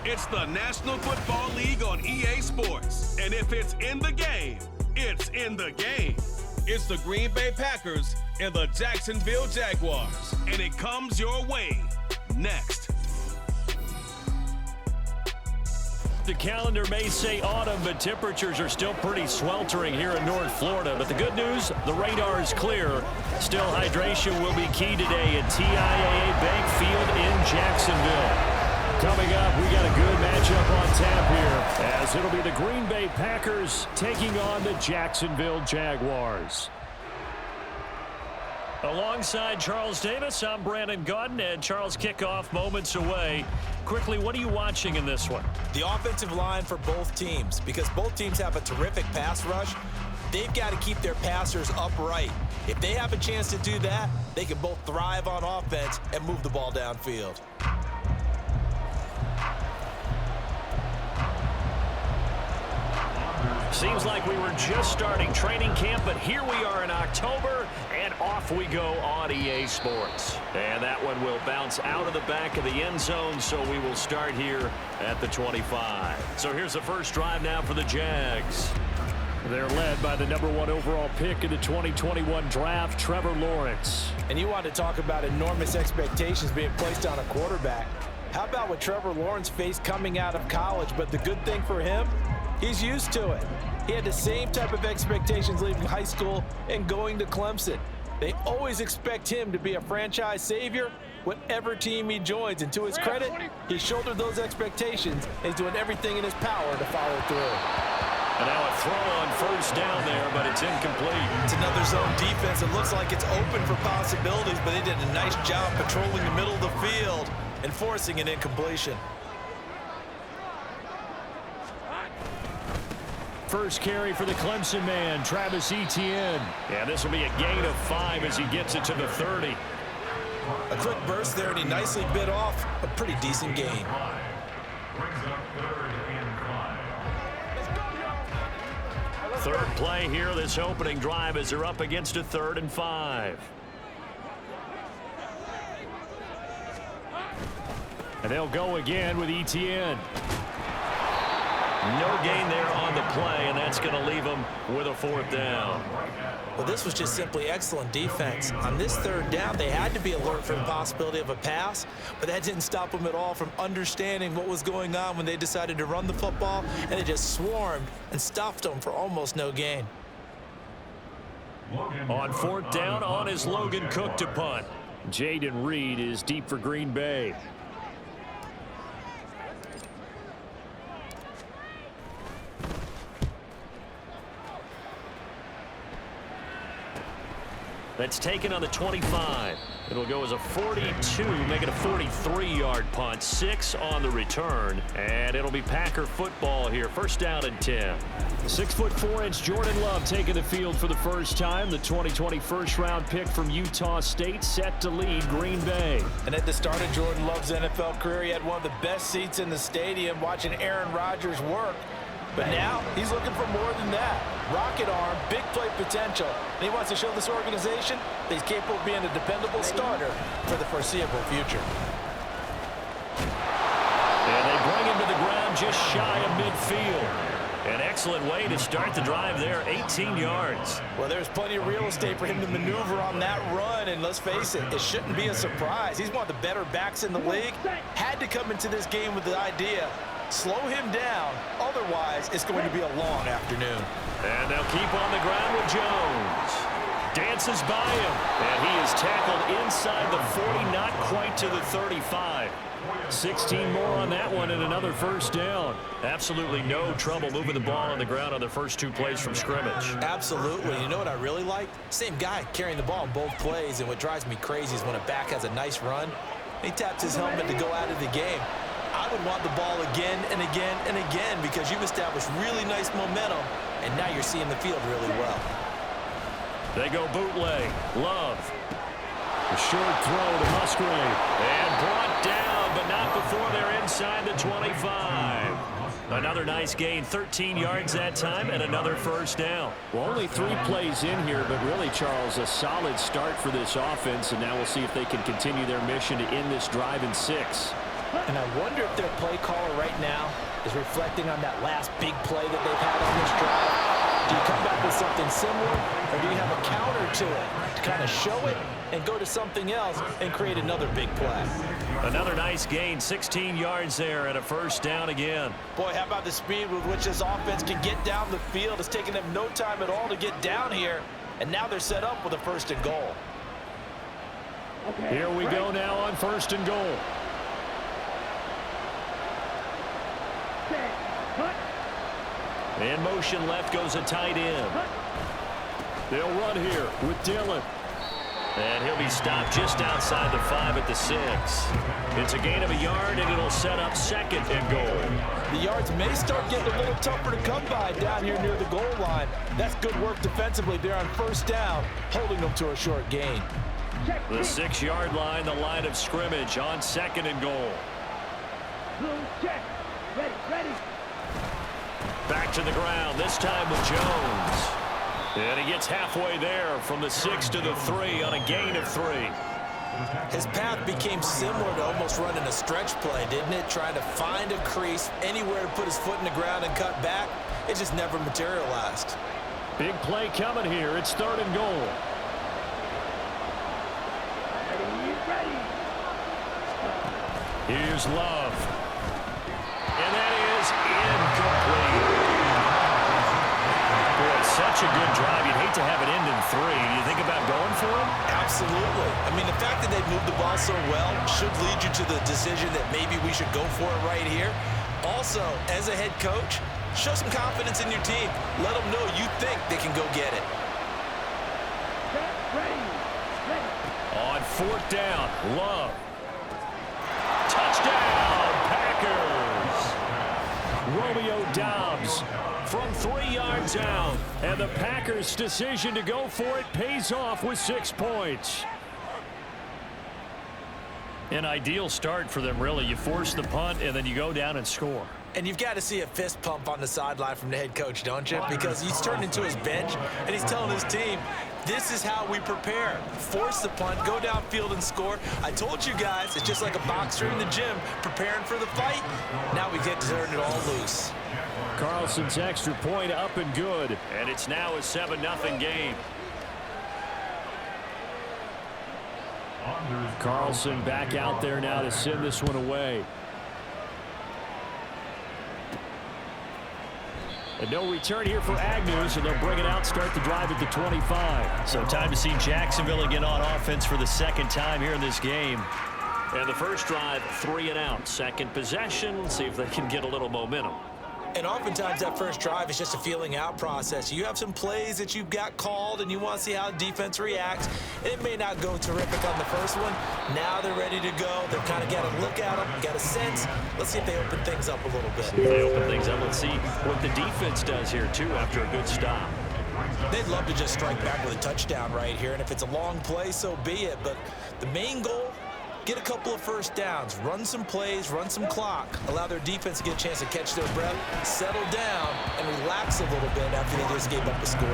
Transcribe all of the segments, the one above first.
It's the National Football League on EA Sports. And if it's in the game, it's in the game. It's the Green Bay Packers and the Jacksonville Jaguars. And it comes your way next. The calendar may say autumn, but temperatures are still pretty sweltering here in North Florida. But the good news, the radar is clear. Still, hydration will be key today at TIAA Bank Field in Jacksonville. Coming up, we got a good matchup on tap here, as it'll be the Green Bay Packers taking on the Jacksonville Jaguars. Alongside Charles Davis, I'm Brandon Gaudin, and Charles, kickoff moments away. Quickly, what are you watching in this one? The offensive line for both teams, because both teams have a terrific pass rush. They've got to keep their passers upright. If they have a chance to do that, they can both thrive on offense and move the ball downfield. Seems like we were just starting training camp, but here we are in October, and off we go on EA Sports. And that one will bounce out of the back of the end zone, so we will start here at the 25. So here's the first drive now for the Jags. They're led by the #1 overall pick in the 2021 draft, Trevor Lawrence. And you want to talk about enormous expectations being placed on a quarterback. How about what Trevor Lawrence faced coming out of college? But the good thing for him, he's used to it. He had the same type of expectations leaving high school and going to Clemson. They always expect him to be a franchise savior, whatever team he joins. And to his credit, he shouldered those expectations and he's doing everything in his power to follow through. And now a throw on first down there, but it's incomplete. It's another zone defense. It looks like it's open for possibilities, but they did a nice job patrolling the middle of the field and forcing an incompletion. First carry for the Clemson man, Travis Etienne. Yeah, this will be a gain of 5 as he gets it to the 30. A quick burst there, and he nicely bit off a pretty decent gain. Third play here, this opening drive, as they're up against a 3rd and 5. And they'll go again with Etienne. No gain there on the play, and that's going to leave them with a 4th down. Well, this was just simply excellent defense. On this 3rd down, they had to be alert for the possibility of a pass, but that didn't stop them at all from understanding what was going on when they decided to run the football, and they just swarmed and stuffed them for almost no gain. On 4th down, on is Logan Cook to punt. Jaden Reed is deep for Green Bay. That's taken on the 25. It'll go as a 42, make it a 43-yard punt. 6 on the return, and it'll be Packer football here. First down and 10. 6'4" Jordan Love taking the field for the first time. The 2020 first-round pick from Utah State set to lead Green Bay. And at the start of Jordan Love's NFL career, he had one of the best seats in the stadium watching Aaron Rodgers work. But now he's looking for more than that. Rocket arm, big play potential. And he wants to show this organization that he's capable of being a dependable starter for the foreseeable future. And they bring him to the ground just shy of midfield. An excellent way to start the drive there, 18 yards. Well, there's plenty of real estate for him to maneuver on that run, and let's face it, it shouldn't be a surprise. He's one of the better backs in the league. Had to come into this game with the idea, slow him down, otherwise it's going to be a long afternoon. And they'll keep on the ground with Jones. Dances by him, and he is tackled inside the 40, not quite to the 35. 16 more on that one and another first down. Absolutely no trouble moving the ball on the ground on the first 2 plays from scrimmage. Absolutely. You know what I really like? Same guy carrying the ball in both plays, and what drives me crazy is when a back has a nice run, he taps his helmet to go out of the game. I would want the ball again and again and again because you've established really nice momentum, and now you're seeing the field really well. They go bootleg. Love. A short throw to Musgrave. And brought down, but not before they're inside the 25. Another nice gain, 13 yards that time, and another first down. Well, only 3 plays in here, but really, Charles, a solid start for this offense, and now we'll see if they can continue their mission to end this drive in 6. And I wonder if their play caller right now is reflecting on that last big play that they've had on this drive. Do you come back with something similar, or do you have a counter to it to kind of show it and go to something else and create another big play? Another nice gain, 16 yards there and a first down again. Boy, how about the speed with which this offense can get down the field? It's taken them no time at all to get down here, and now they're set up with a first and goal. Here we go now on first and goal. In motion left goes a tight end. They'll run here with Dillon. And he'll be stopped just outside the 5 at the 6. It's a gain of a yard, and it'll set up second and goal. The yards may start getting a little tougher to come by down here near the goal line. That's good work defensively there on first down, holding them to a short gain. The 6-yard line, the line of scrimmage on second and goal. Ready. Back to the ground, this time with Jones. And he gets halfway there from the 6 to the 3 on a gain of 3. His path became similar to almost running a stretch play, didn't it? Trying to find a crease, anywhere to put his foot in the ground and cut back. It just never materialized. Big play coming here. It's third and goal. Here's Love. And that is incomplete. Boy, such a good drive. You'd hate to have it end in 3. Do you think about going for it? Absolutely. I mean, the fact that they moved the ball so well should lead you to the decision that maybe we should go for it right here. Also, as a head coach, show some confidence in your team. Let them know you think they can go get it. On fourth down, Love. Touchdown, Packers! Romeo Doubs from 3 yards out. And the Packers' decision to go for it pays off with 6 points. An ideal start for them, really. You force the punt, and then you go down and score. And you've got to see a fist pump on the sideline from the head coach, don't you? Because he's turned into his bench, and he's telling his team, this is how we prepare. Force the punt, go downfield and score. I told you guys, it's just like a boxer in the gym preparing for the fight. Now we get to turn it all loose. Carlson's extra point up and good. And it's now a 7-0 game. Carlson back out there now to send this one away. And no return here for Agnew, so they'll bring it out, start the drive at the 25. So time to see Jacksonville again on offense for the second time here in this game. And the first drive, 3 and out. Second possession, see if they can get a little momentum. And oftentimes that first drive is just a feeling out process. You have some plays that you've got called and you want to see how the defense reacts. It may not go terrific on the first one. Now they're ready to go. They've kind of got a look at them, got a sense. Let's see if they open things up a little bit. If they open things up, let's see what the defense does here too after a good stop. They'd love to just strike back with a touchdown right here. And if it's a long play, so be it. But the main goal, get a couple of first downs, run some plays, run some clock, allow their defense to get a chance to catch their breath, settle down, and relax a little bit after they just gave up a score.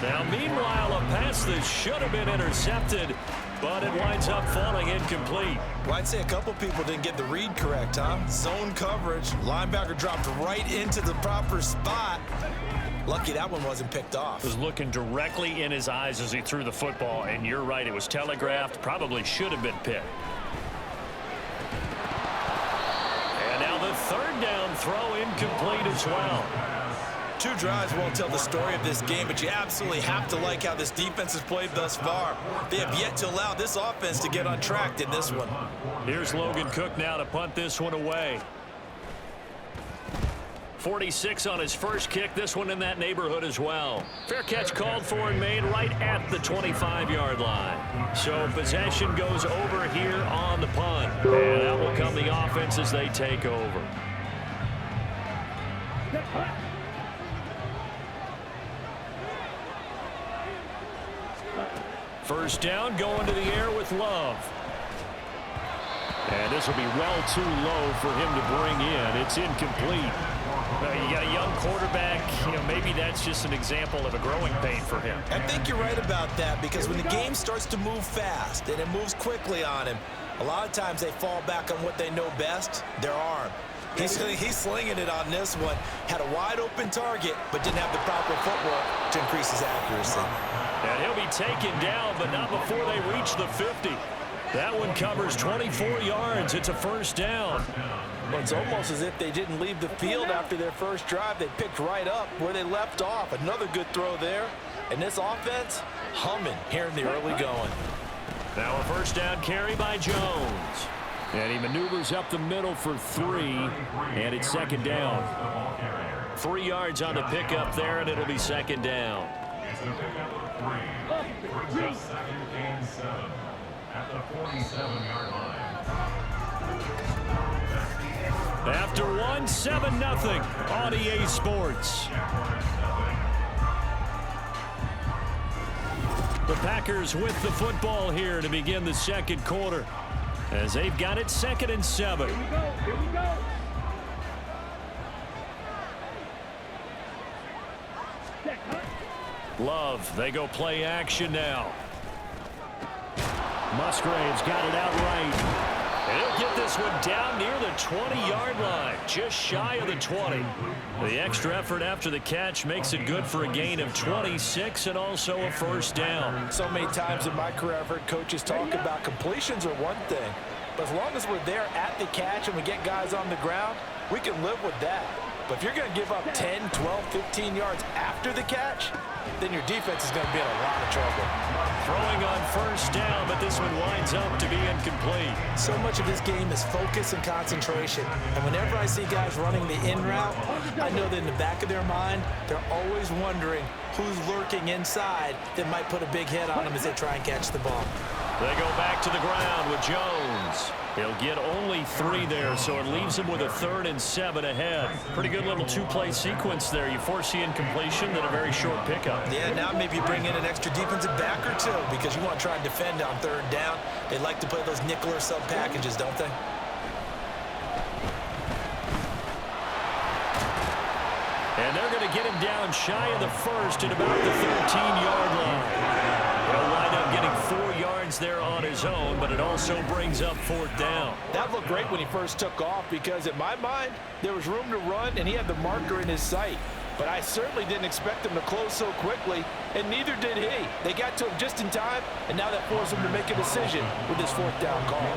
Now, meanwhile, a pass that should have been intercepted, but it winds up falling incomplete. Well, I'd say a couple people didn't get the read correct, huh? Zone coverage, linebacker dropped right into the proper spot. Lucky that one wasn't picked off. Was looking directly in his eyes as he threw the football, and you're right, it was telegraphed, probably should have been picked. And now the third down throw incomplete as well. 2 drives won't tell the story of this game, but you absolutely have to like how this defense has played thus far. They have yet to allow this offense to get on track in this one. Here's Logan Cook now to punt this one away. 46 on his first kick, this one in that neighborhood as well. Fair catch called for and made right at the 25-yard line. So possession goes over here on the punt. And out will come the offense as they take over. First down, going to the air with Love. And this will be well too low for him to bring in. It's incomplete. You got a young quarterback, maybe that's just an example of a growing pain for him. I think you're right about that, because when the game starts to move fast and it moves quickly on him, A lot of times they fall back on what they know best, their arm. He's slinging it on this one. Had a wide open target, but didn't have the proper footwork to increase his accuracy. And he'll be taken down, but not before they reach the 50. That one covers 24 yards. It's a first down. Well, it's almost as if they didn't leave the field after their first drive. They picked right up where they left off. Another good throw there. And this offense, humming here in the early going. Now a first down carry by Jones. And he maneuvers up the middle for 3, and it's second down. 3 yards on the pickup there, and it'll be second down. Just second and 7 at the 47-yard line. After 1, 7-0 on EA Sports. The Packers with the football here to begin the second quarter, as they've got it 2nd and 7. Here we go. Love, they go play action now. Musgrave's got it out right. And he'll get this one down near the 20-yard line, just shy of the 20. The extra effort after the catch makes it good for a gain of 26 and also a first down. So many times in my career I've heard coaches talk about completions are one thing, but as long as we're there at the catch and we get guys on the ground, we can live with that. But if you're going to give up 10, 12, 15 yards after the catch, then your defense is going to be in a lot of trouble. Throwing on first down, but this one winds up to be incomplete. So much of this game is focus and concentration. And whenever I see guys running the in route, I know that in the back of their mind, they're always wondering who's lurking inside that might put a big hit on them as they try and catch the ball. They go back to the ground with Jones. He'll get only 3 there, so it leaves him with a 3rd and 7 ahead. Pretty good little 2-play sequence there. You foresee incompletion, then a very short pickup. Yeah, now maybe bring in an extra defensive back or 2 because you want to try and defend on 3rd down. They like to play those nickel or sub packages, don't they? And they're going to get him down shy of the 1st at about the 13-yard line. He'll wind up getting 4 yards there on his own, but it also brings up 4th down. That looked great when he first took off because, in my mind, there was room to run and he had the marker in his sight. But I certainly didn't expect him to close so quickly, and neither did he. They got to him just in time, and now that forced him to make a decision with his 4th down call.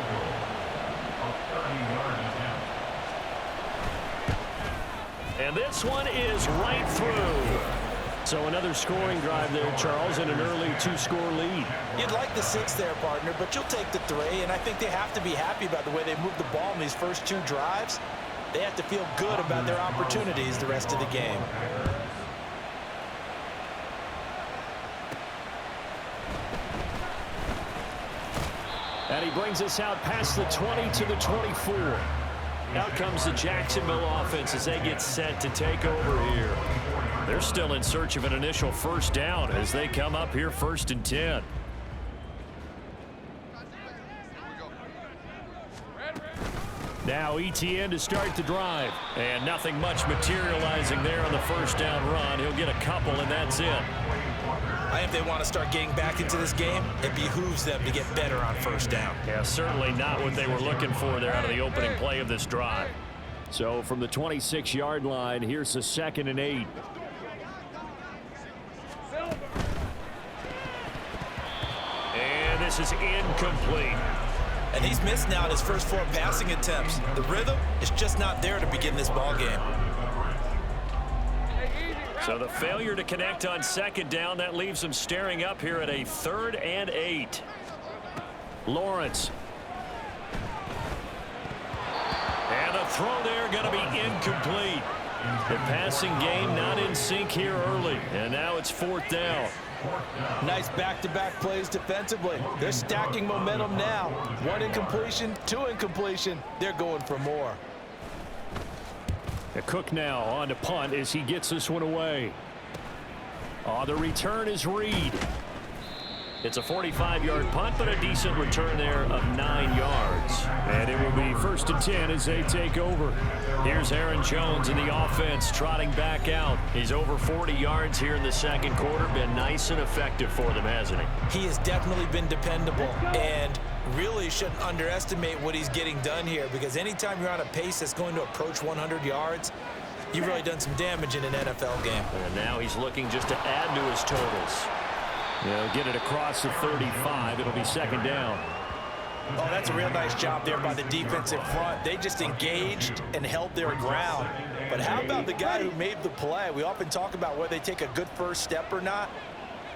And this one is right through. So another scoring drive there, Charles, and an early 2-score lead. You'd like the 6 there, partner, but you'll take the 3, and I think they have to be happy about the way they moved the ball in these first 2 drives. They have to feel good about their opportunities the rest of the game. And he brings us out past the 20 to the 24. Out comes the Jacksonville offense as they get set to take over here. They're still in search of an initial first down as they come up here 1st and 10. Now ETN to start the drive. And nothing much materializing there on the first down run. He'll get a couple, and that's it. I think if they want to start getting back into this game, it behooves them to get better on first down. Yeah, certainly not what they were looking for there out of the opening play of this drive. So from the 26-yard line, here's the 2nd and 8. And this is incomplete. And he's missed now in his first 4 passing attempts. The rhythm is just not there to begin this ball game. So the failure to connect on 2nd down, that leaves them staring up here at a 3rd and 8. Lawrence. And the throw there going to be incomplete. The passing game not in sync here early. And now it's 4th down. Nice back-to-back plays defensively. They're stacking momentum now. 1 incompletion, 2 incompletion. They're going for more. Cook now on to punt as he gets this one away. The return is Reed. It's a 45-yard punt, but a decent return there of 9 yards. And it will be 1st and 10 as they take over. Here's Aaron Jones in the offense trotting back out. He's over 40 yards here in the second quarter. Been nice and effective for them, hasn't he? He has definitely been dependable, and really shouldn't underestimate what he's getting done here, because anytime you're on a pace that's going to approach 100 yards, you've really done some damage in an NFL game. And now he's looking just to add to his totals. They'll get it across the 35. It'll be 2nd down. Oh, that's a real nice job there by the defensive front. They just engaged and held their ground. But how about the guy who made the play? We often talk about whether they take a good first step or not.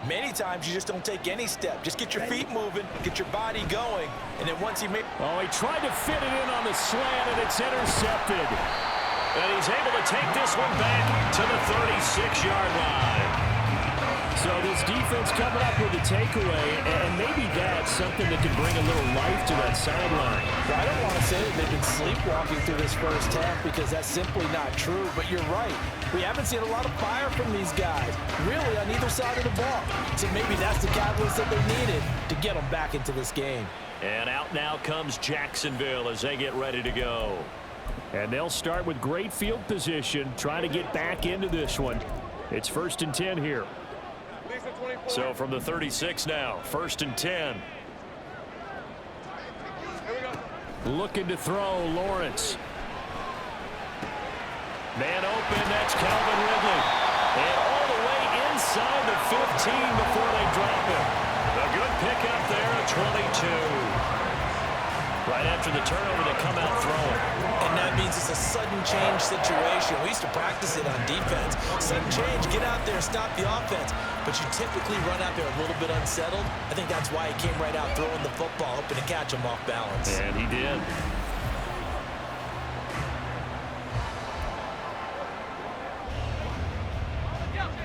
Many times you just don't take any step. Just get your feet moving, get your body going, and then once he made... Oh, he tried to fit it in on the slant, and it's intercepted. And he's able to take this one back to the 36-yard line. So this defense coming up with a takeaway, and maybe that's something that can bring a little life to that sideline. Well, I don't want to say that they've been sleepwalking through this first half, because that's simply not true, but you're right. We haven't seen a lot of fire from these guys, really, on either side of the ball. So maybe that's the catalyst that they needed to get them back into this game. And out now comes Jacksonville as they get ready to go. And they'll start with great field position, trying to get back into this one. It's 1st and 10 here. So from the 36 now, 1st and 10. Looking to throw, Lawrence. Man open, that's Calvin Ridley. And all the way inside the 15 before they drop him. A good pickup there, a 22. Right after the turnover, they come out throwing. And that means it's a sudden change situation. We used to practice it on defense. Sudden change, get out there, stop the offense. But you typically run out there a little bit unsettled. I think that's why he came right out throwing the football, hoping to catch him off balance. And he did.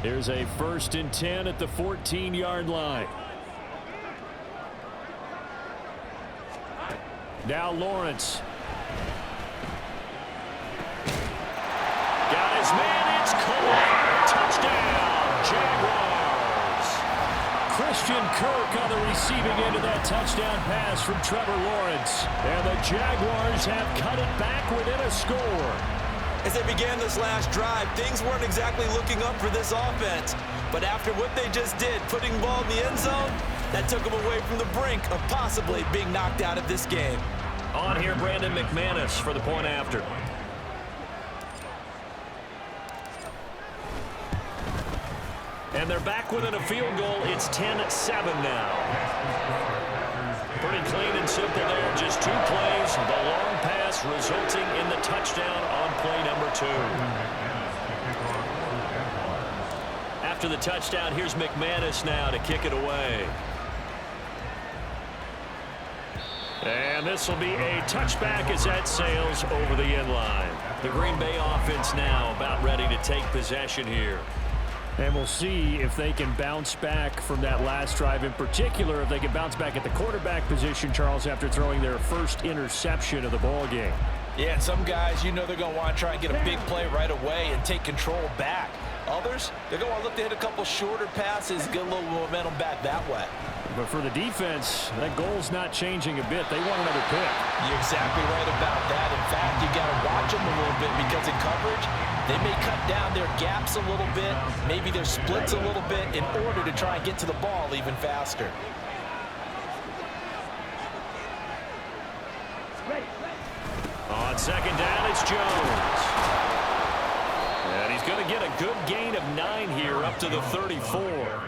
Here's a 1st and 10 at the 14-yard line. Now Lawrence. Got his man, it's caught. Touchdown, Jaguars. Christian Kirk on the receiving end of that touchdown pass from Trevor Lawrence. And the Jaguars have cut it back within a score. As they began this last drive, things weren't exactly looking up for this offense. But after what they just did, putting the ball in the end zone, that took them away from the brink of possibly being knocked out of this game. On here, Brandon McManus for the point after. And they're back within a field goal. It's 10-7 now. Pretty clean and simple there. Just 2 plays. The long pass resulting in the touchdown on play number 2. After the touchdown, here's McManus now to kick it away. And this will be a touchback as that sails over the end line. The Green Bay offense now about ready to take possession here. And we'll see if they can bounce back from that last drive, in particular if they can bounce back at the quarterback position, Charles, after throwing their first interception of the ball game. Yeah, and some guys, you know they're going to want to try and get a big play right away and take control back. Others, they're going to look to hit a couple shorter passes, get a little momentum back that way. But for the defense, that goal's not changing a bit. They want another pick. You're exactly right about that. In fact, you got to watch them a little bit, because in coverage, they may cut down their gaps a little bit, maybe their splits a little bit, in order to try and get to the ball even faster. On 2nd down, it's Jones. And he's going to get a good gain of 9 here, up to the 34.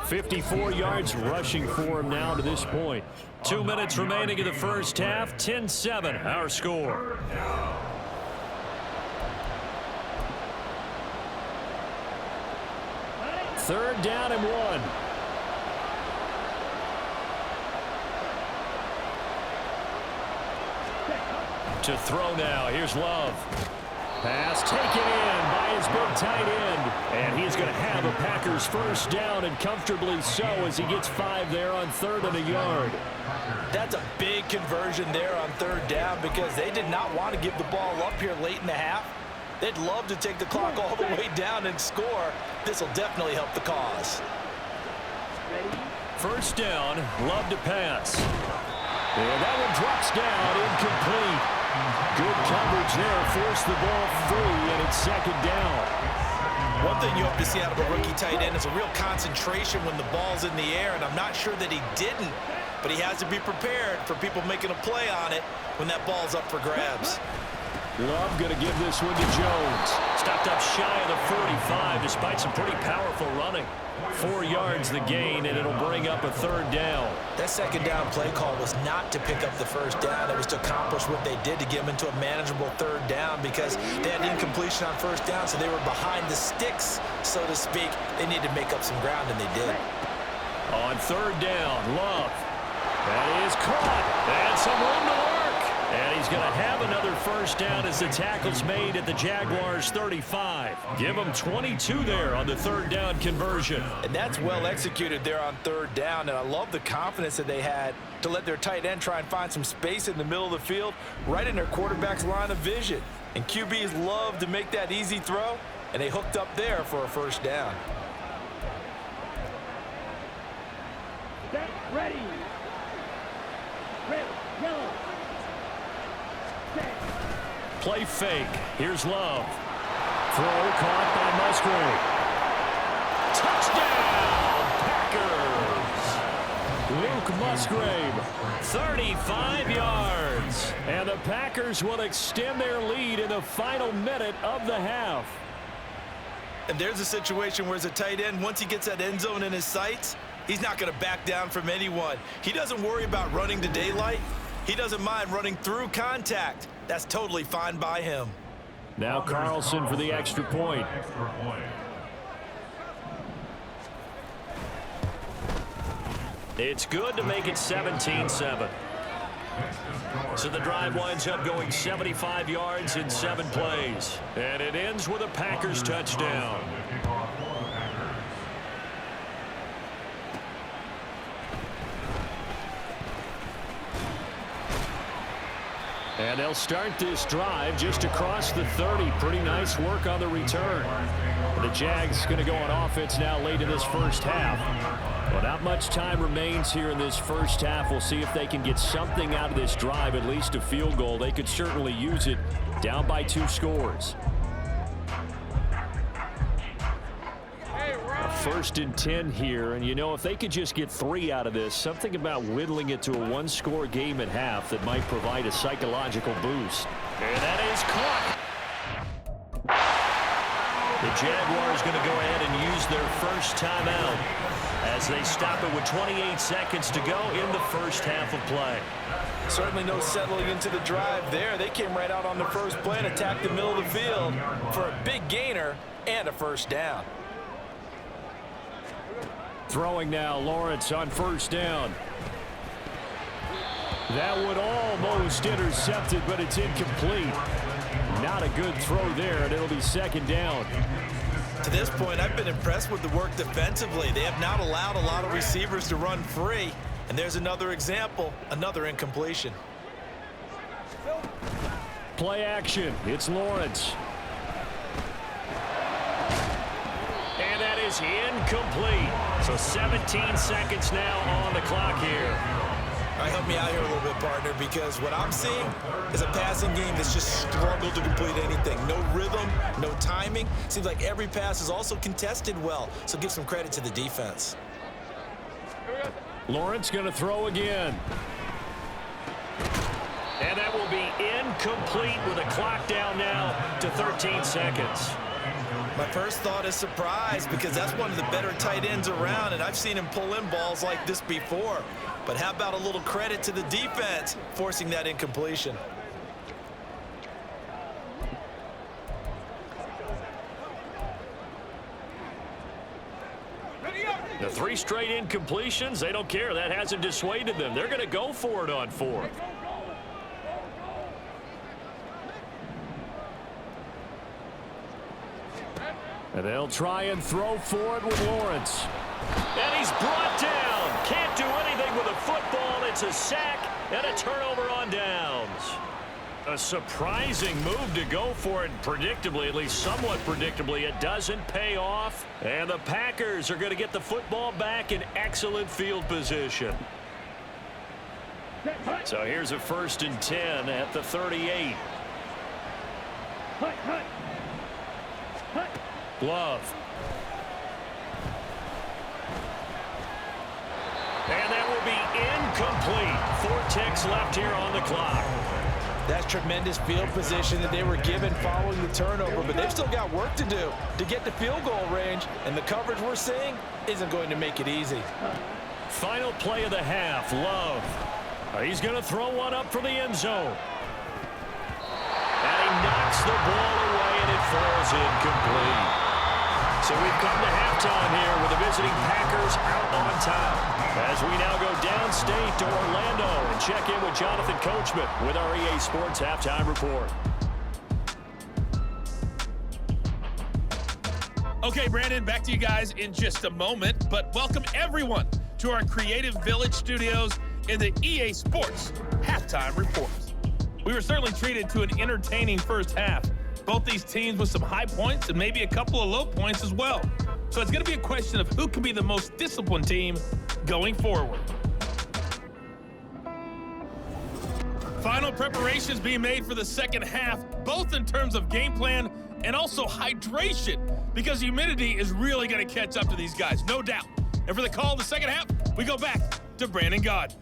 54 yards rushing for him now to this point. 2 minutes remaining in the first half. 10-7, our score. Third down and 1. To throw now. Here's Love. Pass taken in by his big tight end. And he's going to have a Packers first down, and comfortably so, as he gets 5 there on 3rd and a yard. That's a big conversion there on 3rd down, because they did not want to give the ball up here late in the half. They'd love to take the clock all the way down and score. This will definitely help the cause. First down, Love to pass. And that one drops down, incomplete. Good coverage there, forced the ball free, and it's second down. One thing you hope to see out of a rookie tight end is a real concentration when the ball's in the air, and I'm not sure that he didn't, but he has to be prepared for people making a play on it when that ball's up for grabs. Love going to give this one to Jones. Stopped up shy of the 45 despite some pretty powerful running. 4 yards the gain, and it'll bring up a third down. That second down play call was not to pick up the first down. It was to accomplish what they did to get them into a manageable third down because they had incompletion on first down, so they were behind the sticks, so to speak. They needed to make up some ground, and they did. On third down, Love. That is caught. And some room to work. And he's going to have another first down as the tackle's made at the Jaguars' 35. Give him 22 there on the third down conversion. And that's well executed there on third down, and I love the confidence that they had to let their tight end try and find some space in the middle of the field, right in their quarterback's line of vision. And QBs love to make that easy throw, and they hooked up there for a first down. Ready. Red, yellow. Play fake. Here's Love. Throw caught by Musgrave. Touchdown, Packers. Luke Musgrave, 35 yards. And the Packers will extend their lead in the final minute of the half. And there's a situation where as a tight end, once he gets that end zone in his sights, he's not going to back down from anyone. He doesn't worry about running to daylight. He doesn't mind running through contact. That's totally fine by him. Now Carlson for the extra point. It's good to make it 17-7. So the drive winds up going 75 yards in 7 plays. And it ends with a Packers touchdown. And they'll start this drive just across the 30. Pretty nice work on the return. The Jags going to go on offense now late in this first half. Well, not much time remains here in this first half. We'll see if they can get something out of this drive, at least a field goal. They could certainly use it, down by 2 scores. First and 10 here, and you know, if they could just get 3 out of this, something about whittling it to a 1-score game at half that might provide a psychological boost. And that is caught. The Jaguars going to go ahead and use their first timeout as they stop it with 28 seconds to go in the first half of play. Certainly no settling into the drive there. They came right out on the first play and attacked the middle of the field for a big gainer and a first down. Throwing now, Lawrence on first down. That would almost intercepted, but it's incomplete. Not a good throw there, and it'll be second down. To this point, I've been impressed with the work defensively. They have not allowed a lot of receivers to run free. And there's another example, another incompletion. Play action. It's Lawrence. And that is incomplete. So 17 seconds now on the clock here. All right, help me out here a little bit, partner, because what I'm seeing is a passing game that's just struggled to complete anything. No rhythm, no timing. Seems like every pass is also contested well, so give some credit to the defense. Lawrence going to throw again. And that will be incomplete with a clock down now to 13 seconds. My first thought is surprise because that's one of the better tight ends around, and I've seen him pull in balls like this before. But how about a little credit to the defense forcing that incompletion? The 3 straight incompletions, they don't care. That hasn't dissuaded them. They're going to go for it on 4th. And they'll try and throw for it with Lawrence. And he's brought down. Can't do anything with a football. It's a sack and a turnover on downs. A surprising move to go for it. Predictably, at least somewhat predictably, it doesn't pay off. And the Packers are going to get the football back in excellent field position. So here's a 1st and 10 at the 38. Glove. And that will be incomplete. 4 ticks left here on the clock. That's tremendous field position that they were given following the turnover, but they've still got work to do to get to field goal range, and the coverage we're seeing isn't going to make it easy. Final play of the half, Love. He's going to throw one up for the end zone. And he knocks the ball away, and it falls incomplete. So we've come to halftime here with the visiting Packers out on top. As we now go downstate to Orlando and check in with Jonathan Coachman with our EA Sports Halftime Report. Okay, Brandon, back to you guys in just a moment, but welcome everyone to our Creative Village studios in the EA Sports Halftime Report. We were certainly treated to an entertaining first half. Both these teams with some high points and maybe a couple of low points as well. So it's going to be a question of who can be the most disciplined team going forward. Final preparations being made for the second half, both in terms of game plan and also hydration, because humidity is really going to catch up to these guys, no doubt. And for the call of the second half, we go back to Brandon Gaud.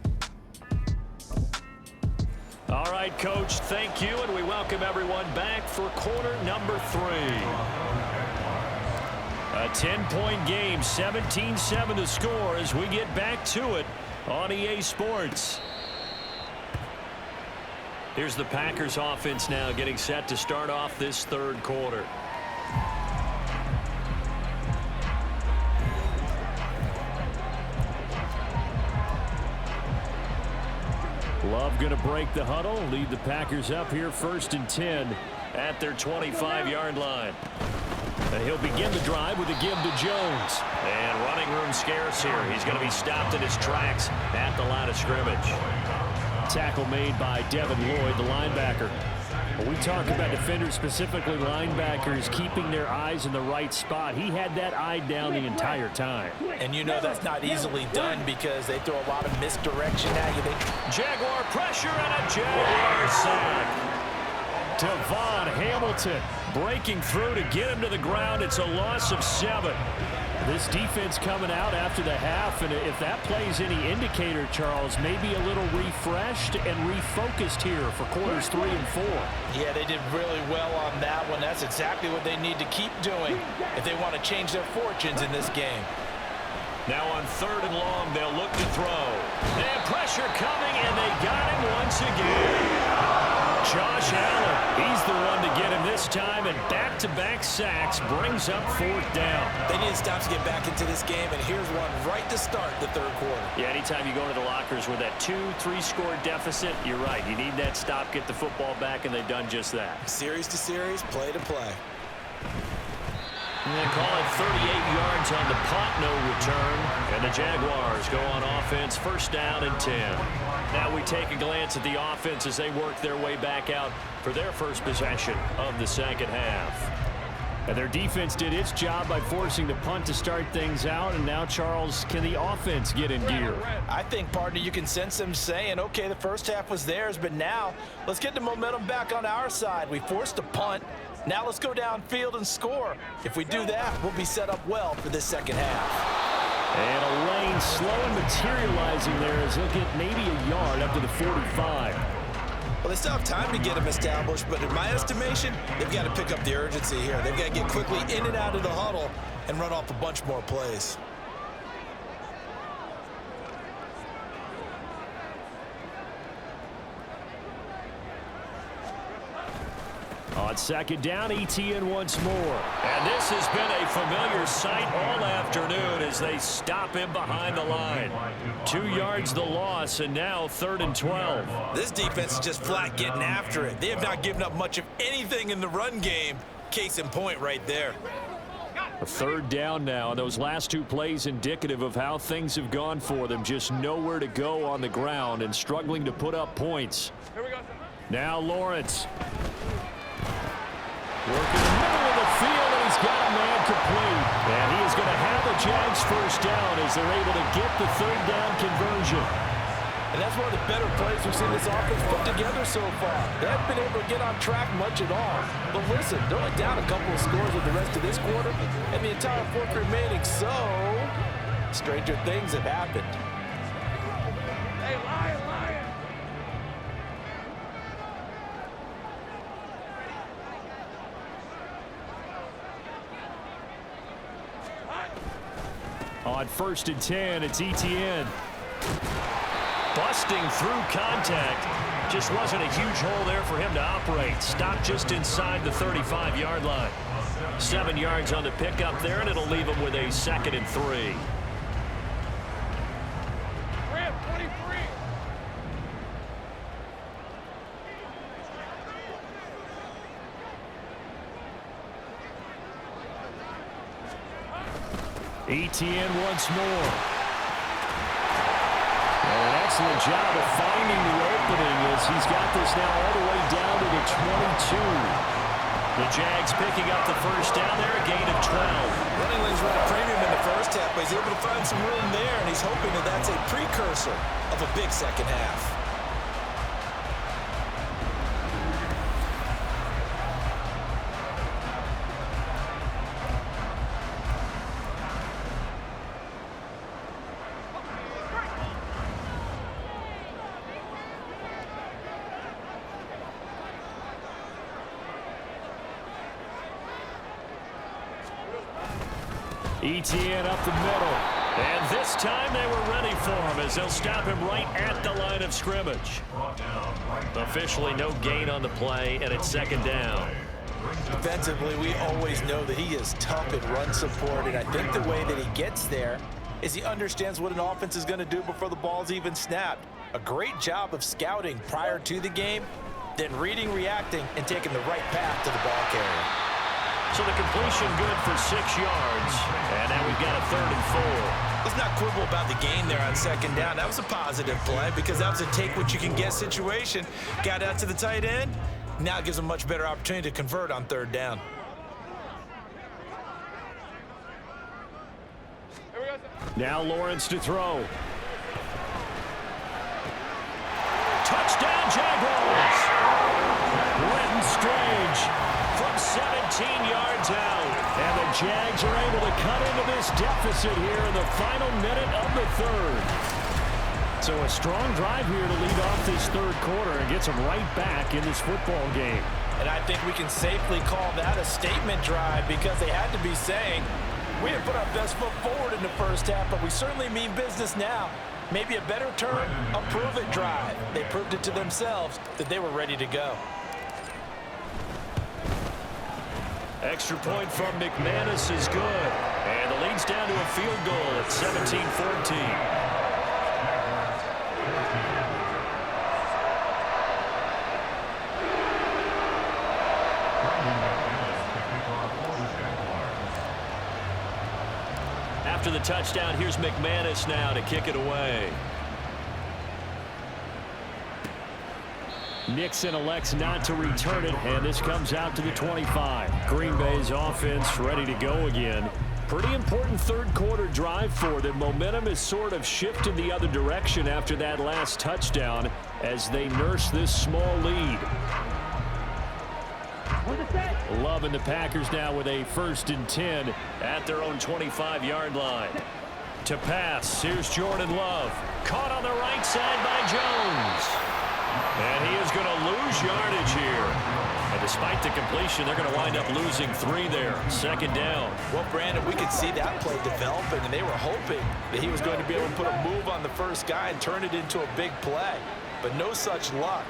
All right, Coach, thank you, and we welcome everyone back for quarter number 3. A 10-point game, 17-7 to score as we get back to it on EA Sports. Here's the Packers offense now getting set to start off this third quarter. Love going to break the huddle, lead the Packers up here 1st and 10 at their 25-yard line. And he'll begin the drive with a give to Jones. And running room scarce here. He's going to be stopped in his tracks at the line of scrimmage. Tackle made by Devin Lloyd, the linebacker. When we talk about defenders, specifically linebackers, keeping their eyes in the right spot, he had that eye down the entire time. And you know that's not easily done because they throw a lot of misdirection at you. Jaguar pressure and a Jaguar sack. Devon Hamilton breaking through to get him to the ground. It's a loss of 7. This defense coming out after the half, and if that plays any indicator, Charles, maybe a little refreshed and refocused here for quarters 3 and 4. Yeah, they did really well on that one. That's exactly what they need to keep doing if they want to change their fortunes in this game. Now on 3rd and long, they'll look to throw. And pressure coming, and they got him once again. Josh Allen, he's the one to get him this time, and back-to-back sacks brings up 4th down. They need to stop to get back into this game, and here's one right to start the third quarter. Yeah, anytime you go to the lockers with that 2-3 score deficit, you're right. You need that stop, get the football back, and they've done just that. Series to series, play to play. And they call it 38 yards on the punt, no return. And the Jaguars go on offense, 1st down and 10. Now we take a glance at the offense as they work their way back out for their first possession of the second half. And their defense did its job by forcing the punt to start things out. And now, Charles, can the offense get in gear? I think, partner, you can sense them saying, okay, the first half was theirs, but now let's get the momentum back on our side. We forced a punt. Now let's go downfield and score. If we do that, we'll be set up well for this second half. And a lane slow and materializing there as he'll get maybe a yard up to the 45. Well, they still have time to get them established, but in my estimation, they've got to pick up the urgency here. They've got to get quickly in and out of the huddle and run off a bunch more plays. On 2nd down, ETN once more. And this has been a familiar sight all afternoon as they stop him behind the line. 2 yards the loss, and now 3rd and 12. This defense is just flat getting after it. They have not given up much of anything in the run game. Case in point right there. A 3rd down now, and those last 2 plays indicative of how things have gone for them. Just nowhere to go on the ground and struggling to put up points. Here we go. Now Lawrence. Working the middle of the field, and he's got a man complete. And he is going to have the Jags first down as they're able to get the 3rd down conversion. And that's one of the better plays we've seen this offense put together so far. They haven't been able to get on track much at all. But listen, they're only down a couple of scores with the rest of this quarter, and the entire fourth remaining, so stranger things have happened. Hey, Lion, Lion! On 1st and 10, it's Etienne. Busting through contact. Just wasn't a huge hole there for him to operate. Stopped just inside the 35-yard line. 7 yards on the pickup there, and it'll leave him with a 2nd and 3. Ram, 23! Etienne once more. An excellent job of finding the opening as he's got this now all the way down to the 22. The Jags picking up the first down there, a gain of 12. Running lanes were at a premium in the first half, but he's able to find some room there, and he's hoping that that's a precursor of a big second half. Etienne up the middle. And this time they were ready for him as they'll stop him right at the line of scrimmage. Officially no gain on the play, and it's 2nd down. Defensively, we always know that he is tough in run support, and I think the way that he gets there is he understands what an offense is going to do before the ball's even snapped. A great job of scouting prior to the game, then reading, reacting, and taking the right path to the ball carrier. So the completion good for 6 yards, and now we've got a 3rd and 4. Let's not quibble about the gain there on 2nd down. That was a positive play because that was a take-what-you-can-get situation. Got out to the tight end. Now it gives a much better opportunity to convert on 3rd down. Now Lawrence to throw. Touchdown, Jaguars! Renton Strange from 17 yards out. And the Jags are able to cut into this deficit here in the final minute of the 3rd. So a strong drive here to lead off this 3rd quarter and gets them right back in this football game. And I think we can safely call that a statement drive because they had to be saying, we didn't put our best foot forward in the first half, but we certainly mean business now. Maybe a better term, a prove-it drive. They proved it to themselves that they were ready to go. Extra point from McManus is good. And the lead's down to a field goal at 17-14. After the touchdown, here's McManus now to kick it away. Nixon elects not to return it, and this comes out to the 25. Green Bay's offense ready to go again. Pretty important 3rd quarter drive for them. Momentum has sort of shifted the other direction after that last touchdown as they nurse this small lead. Loving the Packers now with a 1st and 10 at their own 25-yard line. To pass, here's Jordan Love. Caught on the right side by Jones. And he is going to lose yardage here. And despite the completion, they're going to wind up losing 3 there. 2nd down. Well, Brandon, we could see that play developing, and they were hoping that he was going to be able to put a move on the first guy and turn it into a big play. But no such luck.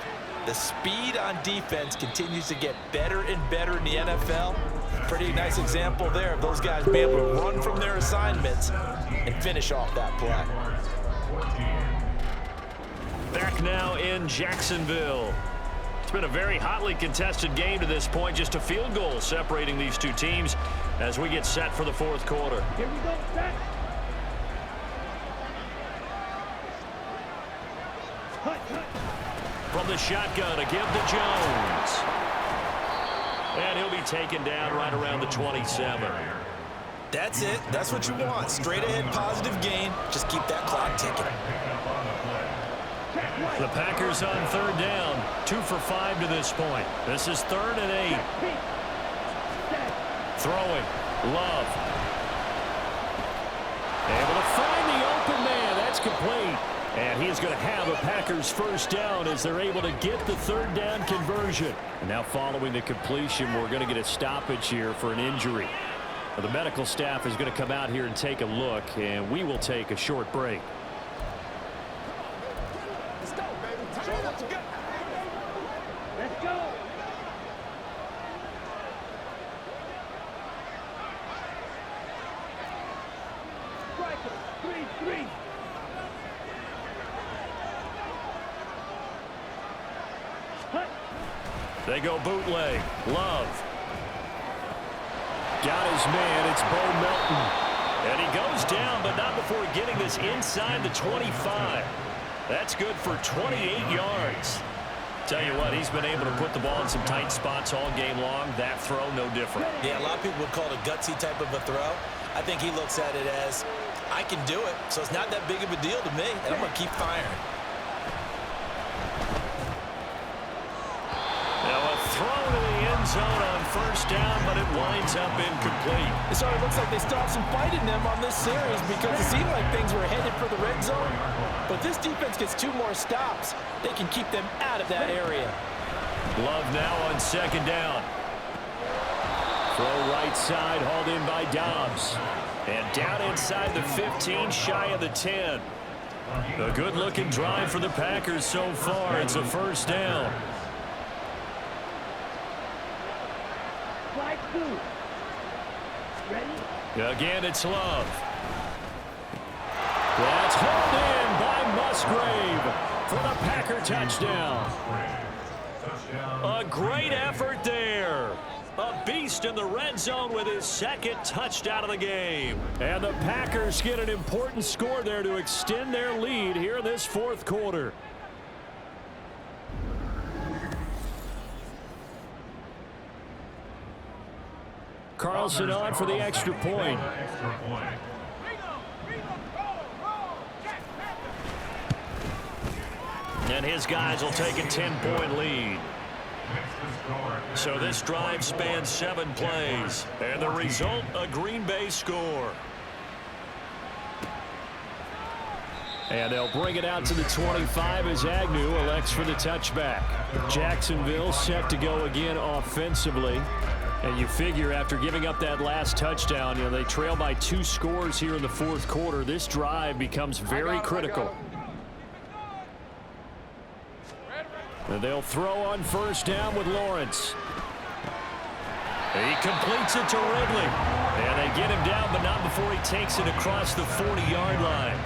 The speed on defense continues to get better and better in the NFL. Pretty nice example there of those guys being able to run from their assignments and finish off that play. Back now in Jacksonville. It's been a very hotly contested game to this point. Just a field goal separating these two teams as we get set for the 4th quarter. Here we go, set. From the shotgun, a give to Jones. And he'll be taken down right around the 27. That's it. That's what you want. Straight ahead, positive gain. Just keep that clock ticking. The Packers on third down, 2 for 5 to this point. This is 3rd and 8. Throwing, Love. Able to find the open man. That's complete. And he is going to have a Packers first down as they're able to get the 3rd down conversion. And now following the completion, we're going to get a stoppage here for an injury. The medical staff is going to come out here and take a look, and we will take a short break. Let's go, baby. Let's go. Let's go. Striker, 3-3. They go bootleg. Love. Got his man. It's Bo Melton. And he goes down, but not before getting this inside the 25. That's good for 28 yards. Tell you what, he's been able to put the ball in some tight spots all game long. That throw, no different. Yeah, a lot of people would call it a gutsy type of a throw. I think he looks at it as, I can do it, so it's not that big of a deal to me, and I'm going to keep firing. Now a throw to the end zone on first down, but it winds up incomplete. It sort of looks like they still have some fight in them on this series because it seemed like things were headed for the red zone. But this defense gets 2 more stops. They can keep them out of that area. Love now on 2nd down. Throw right side, hauled in by Dobbs. And down inside the 15, shy of the 10. A good-looking drive for the Packers so far. It's a first down. Again, it's Love. That's hauled in by Musgrave for the Packer touchdown. A great effort there. A beast in the red zone with his 2nd touchdown of the game. And the Packers get an important score there to extend their lead here in this 4th quarter. Carlson on for the extra point. And his guys will take a 10-point lead. So this drive spans 7 plays. And the result, a Green Bay score. And they'll bring it out to the 25 as Agnew elects for the touchback. Jacksonville set to go again offensively. And you figure after giving up that last touchdown, they trail by 2 scores here in the 4th quarter. This drive becomes very critical. And they'll throw on first down with Lawrence. He completes it to Ridley. And they get him down, but not before he takes it across the 40-yard line.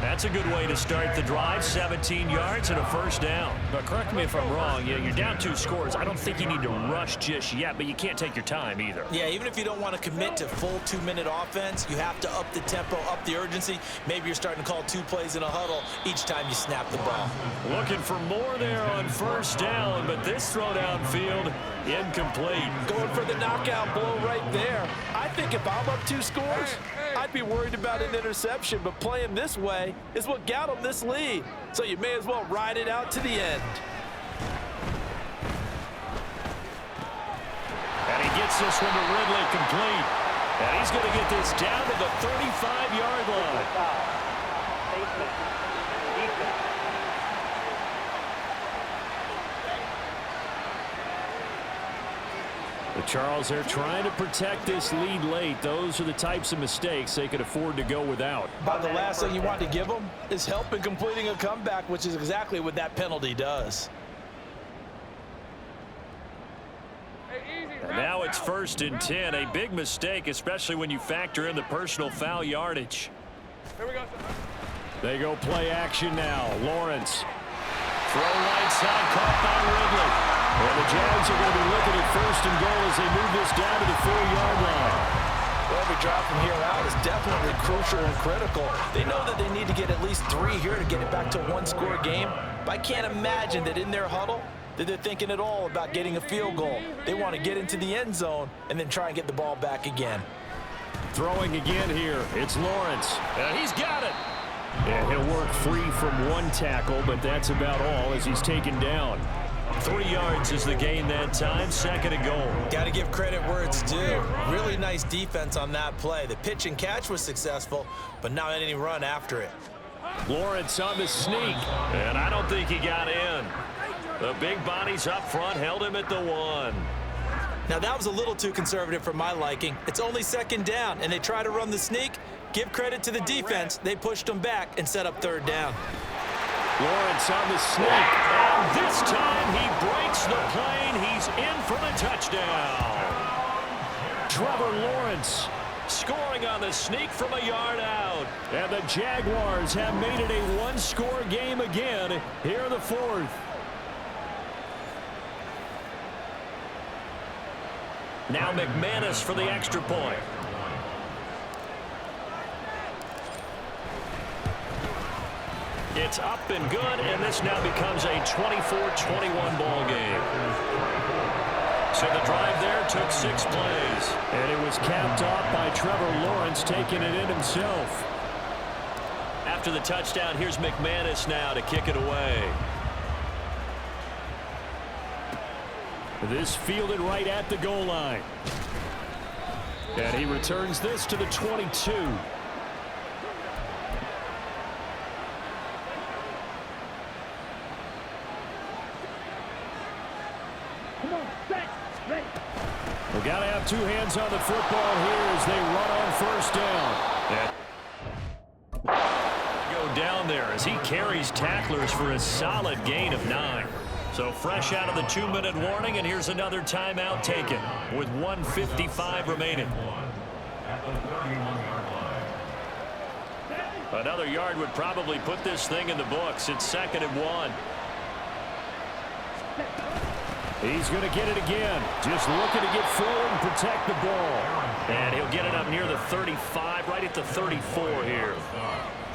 That's a good way to start the drive. 17 yards and a first down. But correct me if I'm wrong. Yeah, you're down 2 scores. I don't think you need to rush just yet, but you can't take your time either. Yeah, even if you don't want to commit to full 2-minute offense, you have to up the tempo, up the urgency. Maybe you're starting to call 2 plays in a huddle each time you snap the ball. Looking for more there on first down, but this throw downfield, incomplete. Going for the knockout blow right there. I think if I'm up 2 scores, I'd be worried about an interception, but playing this way is what got them this lead. So you may as well ride it out to the end. And he gets this one to Ridley complete. And he's going to get this down to the 35-yard line. But Charles, they're trying to protect this lead late. Those are the types of mistakes they could afford to go without. About the last thing you want to give them is help in completing a comeback, which is exactly what that penalty does. And now it's 1st and 10. A big mistake, especially when you factor in the personal foul yardage. Here we go. They go play action now. Lawrence. Throw right side, caught by Ridley. And the Jags are going to be looking at 1st and goal as they move this down to the 4-yard line. Well, every drive from here out is definitely crucial and critical. They know that they need to get at least 3 here to get it back to a 1-score game. But I can't imagine that in their huddle that they're thinking at all about getting a field goal. They want to get into the end zone and then try and get the ball back again. Throwing again here. It's Lawrence. And he's got it. And he'll work free from one tackle, but that's about all as he's taken down. 3 yards is the gain that time, 2nd and goal. Got to give credit where it's due. Really nice defense on that play. The pitch and catch was successful, but not any run after it. Lawrence on the sneak, and I don't think he got in. The big bodies up front held him at the 1. Now that was a little too conservative for my liking. It's only 2nd down, and they try to run the sneak. Give credit to the defense. They pushed them back and set up 3rd down. Lawrence on the sneak, and this time he breaks the plane. He's in for the touchdown. Trevor Lawrence scoring on the sneak from a yard out. And the Jaguars have made it a one-score game again here in the 4th. Now McManus for the extra point. It's up and good, and this now becomes a 24-21 ball game. So the drive there took 6 plays. And it was capped off by Trevor Lawrence taking it in himself. After the touchdown, here's McManus now to kick it away. This fielded right at the goal line. And he returns this to the 22. We got to have 2 hands on the football here as they run on 1st down. Go down there as he carries tacklers for a solid gain of 9. So fresh out of the 2-minute warning, and here's another timeout taken with 1:55 remaining. Another yard would probably put this thing in the books. It's 2nd and 1. He's going to get it again. Just looking to get forward and protect the ball. And he'll get it up near the 35, right at the 34 here.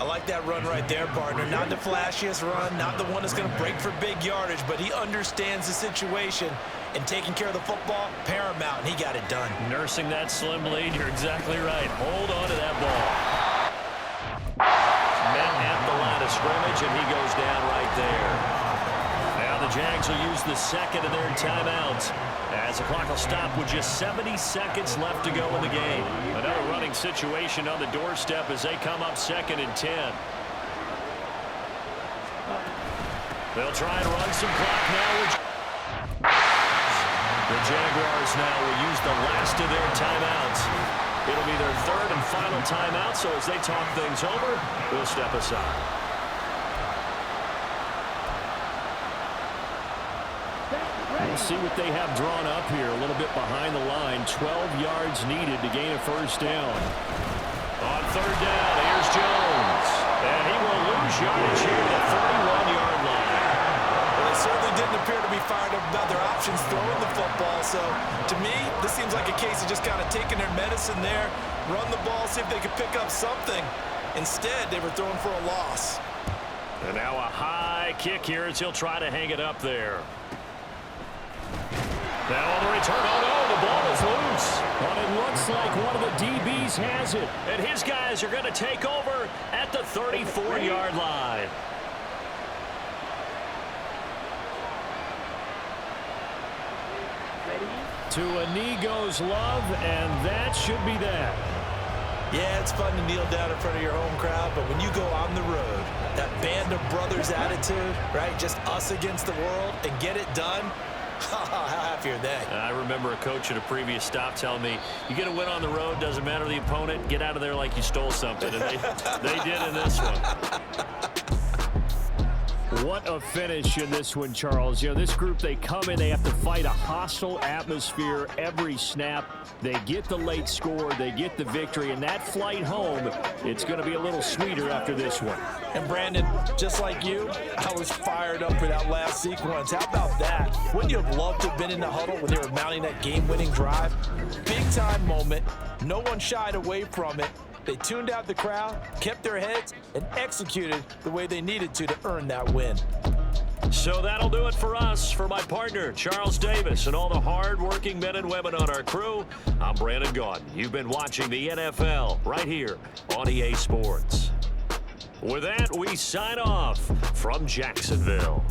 I like that run right there, partner. Not the flashiest run, not the one that's going to break for big yardage, but he understands the situation, and taking care of the football, paramount, and he got it done. Nursing that slim lead, you're exactly right. Hold on to that ball. Met at the line of scrimmage, and he goes down right there. Now the Jags will use the 2nd of their timeouts as the clock will stop with just 70 seconds left to go in the game. Another running situation on the doorstep as they come up 2nd and 10. They'll try and run some clock now. The Jaguars now will use the last of their timeouts. It'll be their 3rd and final timeout, so as they talk things over, we'll step aside. We'll see what they have drawn up here. A little bit behind the line. 12 yards needed to gain a 1st down. On 3rd down, here's Jones. And he will lose yardage here at the 31-yard line. Well, they certainly didn't appear to be fired up about their options throwing the football. So, to me, this seems like a case of just kind of taking their medicine there, run the ball, see if they could pick up something. Instead, they were throwing for a loss. And now a high kick here as he'll try to hang it up there. Now on the return, oh no, the ball is loose. But it looks like one of the DBs has it. And his guys are going to take over at the 34-yard line. To a knee goes Love, and that should be that. Yeah, it's fun to kneel down in front of your home crowd, but when you go on the road, that band of brothers attitude, right, just us against the world, and get it done, how happy are they? I remember a coach at a previous stop telling me, you get a win on the road, doesn't matter the opponent, get out of there like you stole something. And they did in this one. What a finish in this one, Charles. You know, this group, they come in, they have to fight a hostile atmosphere every snap. They get the late score, they get the victory, and that flight home, it's going to be a little sweeter after this one. And Brandon, just like you, I was fired up for that last sequence. How about that? Wouldn't you have loved to have been in the huddle when they were mounting that game-winning drive? Big-time moment. No one shied away from it. They tuned out the crowd, kept their heads, and executed the way they needed to earn that win. So that'll do it for us. For my partner, Charles Davis, and all the hard-working men and women on our crew, I'm Brandon Gaudin. You've been watching the NFL right here on EA Sports. With that, we sign off from Jacksonville.